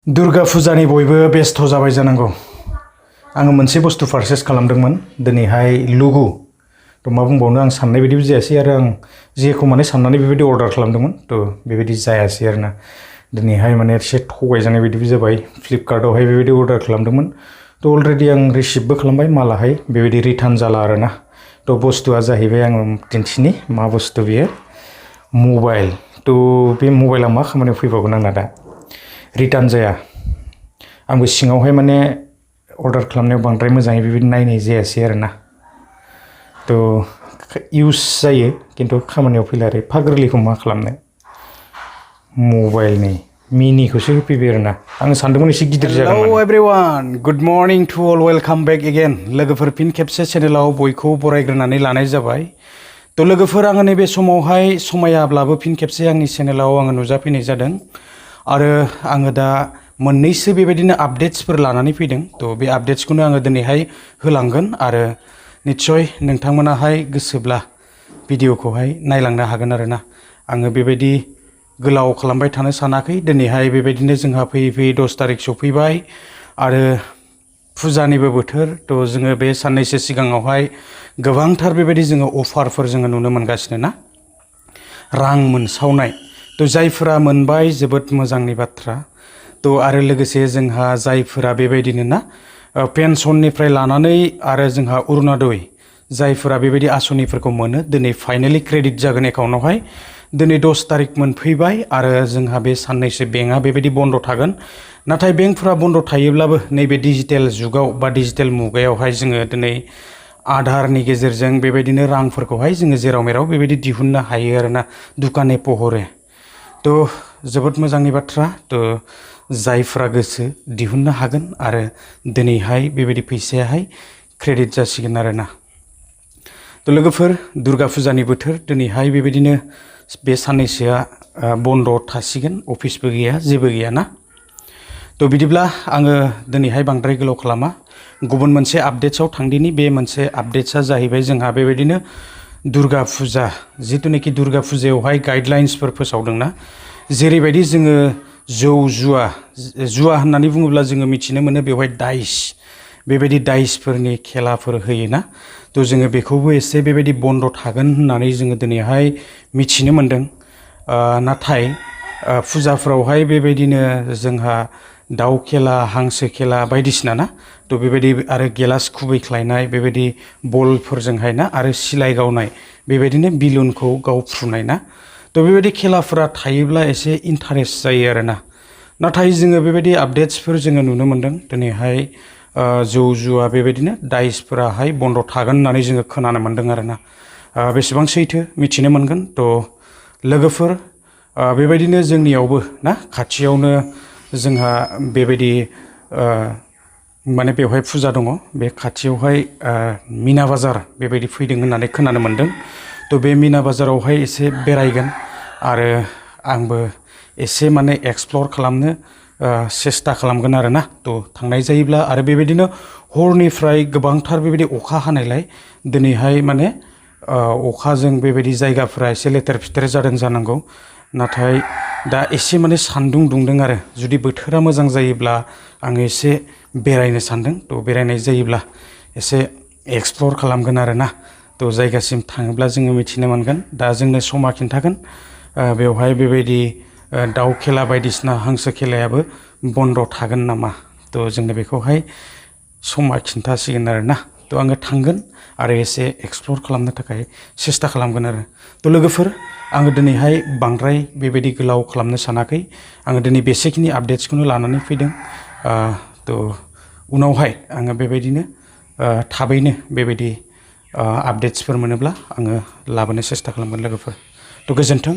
दुर्गा फुजानि बयबो बेस्थ जाबाय जानांगौ। आङो मोनसे बुस्थु पारचेस खालामदोंमोन दिनैहाय लुगु थ' मा बुंबावनो आं साननाय बायदिबो जायासै आरो आं जेखौ माने साननानै बेबायदि अर्डार खालामदोंमोन थ' बेबायदि जायासै आरोना। दिनैहाय माने एसे थगायजानाय बायदिबो जाबाय। फ्लिपकार्टआवहाय बेबायदि अर्डार खालामदोंमोन थ' अलरेडि आं रिसिभबो खालामबाय मालाहाय बेबायदि रिटार्न जाला आरोना। थ' बुस्थुआ जाहैबाय आङो दिन्थिनि मा बुस्थु बेयो मबाइल। थ' बे मबाइला मा खामानियाव फैबावगोन आंना दा रिटार्न जाया। आंबो सिङावहाय माने अर्डार खालामनायाव बांद्राय मोजाङै बेबायदि नायनाय जायासै आरोना। थ' इउस जायो खिन्थु खामानियाव फैला आरो एफा गोरलैखौ मा खालामनो। मबाइलनि मिनिखौसो होफैबाय आरोना। आं सानदोंमोन एसे गिदिर जागोन होननानै। Hello everyone, good morning to all, welcome back again. लोगोफोर फिन खेबसे चेनेलाव बयखौ बरायग्रोनानै लानाय जाबाय। थ' लोगोफोर आङो नैबे समावहाय समायाब्लाबो फिन खेबसे आंनि चेनेलाव आङो नुजाफैनाय जादों आरो आङो दा मोननैसो बेबायदिनो आपडेट्सफोर लानानै फैदों। थ' बे आपडेट्सखौनो आङो दिनैहाय होलांगोन आरो निस्सय नोंथांमोनाहाय गोसोब्ला भिडिअखौहाय नायलांनो हागोन आरोना। आङो बेबायदि गोलाव खालामबाय थानो सानाखै। दिनैहाय बेबायदिनो जोंहा फैयै फैयै 10 तारिख सफैबाय आरो फुजानिबो बोथोर। थ' जोङो बे साननैसो सिगाङावहाय गोबांथार बेबायदि जोङो अफारफोर जोङो नुनो मोनगासिनो ना, रां मोनसावनाय। थ' जायफोरा मोनबाय जोबोद मोजांनि बाथ्रा। थ' आरो लोगोसे जोंहा जायफोरा बेबायदिनो ना पेन्सननिफ्राय लानानै आरो जोंहा अरुण'दय जायफोरा बेबायदि आसनिफोरखौ मोनो दिनै फाइनेलि क्रेडिट जागोन एकाउन्टआवहाय। दिनै 10 तारिख मोनफैबाय आरो जोंहा बे साननैसो बेंकआ बेबायदि बन्द' थागोन। नाथाय बेंकफोरा बन्द' थायोब्लाबो नैबे डिजिटेल जुगाव बा डिजिटेल मुगायावहाय जोङो दिनै आधारनि गेजेरजों बेबायदिनो रांफोरखौहाय जोङो जेराव मेराव बेबायदि दिहुननो हायो आरोना, दुकाने पहरे। थ' जोबोद मोजांनि बाथ्रा। थ' जायफ्रा गोसो दिहुननो हागोन आरो दिनैहाय बेबायदि फैसायाहाय क्रेडिट जासिगोन आरोना। थ' लोगोफोर दुर्गा फुजानि बोथोर दिनैहाय बेबायदिनो बे साननैसोआ बन्द' थासिगोन, अफिसबो गैया जेबो गैया ना। थ' बिदिब्ला आङो दिनैहाय बांद्राय गोलाव खालामा, गुबुन मोनसे आपडेट्सआव थांदिनि। बे मोनसे आपडेट्सआ जाहैबाय जोंहा बेबायदिनो दुर्गा फुजा, जिथुनाखि दुर्गा फुजायावहाय गाइडलाइन्सफोर फोसावदोंना। जेरैबायदि जोङो जुवा होननानै बुङोब्ला जोङो मिथिनो मोनो बेवहाय दाइस, बेबायदि दाइसफोरनि खेलाफोर होयोना। थ' जोङो बेखौबो एसे बेबायदि बन्द' थागोन होननानै जोङो दिनैहाय मिथिनो मोनदों। नाथाय फुजाफ्रावहाय बेबायदिनो जोंहा दाउ खेला, हांसो खेला बायदिसिना ना। थ' बेबायदि आरो गेलास खुबैख्लायनाय बेबायदि बलफोरजोंहाय ना, आरो सिलाय गावनाय बेबायदिनो बिलुनखौ गावफ्रुनाय ना। थ' बेबायदि खेलाफोरा थायोब्ला एसे इन्टारेस्ट जायो आरोना। नाथाय जोङो बेबायदि आपडेट्सफोर जोङो नुनो मोनदों दिनैहाय जुवा बेबायदिनो दाइसफोराहाय बन्द' थागोन होननानै जोङो खोनानो मोनदों आरोना। बेसेबां सैथो मिथिनो मोनगोन। थ' लोगोफोर बेबायदिनो जोंनियावबो ना खाथियावनो जोंहा बेबायदि माने बेवहाय फुजा दङ। बे खाथियावहाय मिना बाजार बेबायदि फैदों होननानै खोनानो मोनदों। थ' बे मिना बाजारावहाय एसे बेरायगोन आरो आंबो एसे माने एक्सप्लर खालामनो सेस्था खालामगोन आरोना। थ' थांनाय जायोब्ला आरो बेबायदिनो हरनिफ्राय गोबांथार बेबायदि अखा हानायलाय दिनैहाय माने अखाजों बेबायदि जायगाफोरा एसे लेथेर फिथेर जादों जानांगौ। नाथाय दा एसे माने सान्दुं दुंदों आरो जुदि बोथोरा मोजां जायोब्ला आङो एसे बेरायनो सान्दों। थ' बेरायनाय जायोब्ला एसे एक्सप्लर खालामगोन आरोना। थ' जायगासिम थाङोब्ला जोङो मिथिनो मोनगोन। दा जोंनो समा खिन्थागोन बेवहाय बेबायदि दाउ खेला बायदिसिना हांसो खेलायाबो बन्द' थागोन नामा। थ' जोंनो बेखौहाय समा खिन्थासिगोन आरोना। थ' आङो थांगोन आरो एसे एक्सप्लर खालामनो थाखाय सेस्था खालामगोन आरो। थ' लोगोफोर आङो दिनैहाय बांद्राय बेबायदि गोलाव खालामनो सानाखै। आङो दिनै बेसेखिनि आपडेट्सखौनो लानानै फैदों। थ' उनावहाय आङो बेबायदिनो थाबैनो बेबायदि आपडेट्सफोर मोनोब्ला आङो लाबोनो सेस्था खालामगोन लोगोफोर। थ' गोजोन्थों,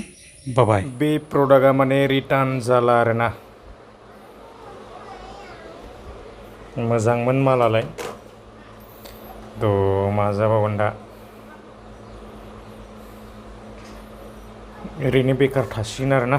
बाय। बे प्रडाक्टआ माने रिटार्न जाला आरोना। मोजांमोन मालालाय। थ' मा जाबावगोन दा, ओरैनो बेकार थासिगोन आरोना।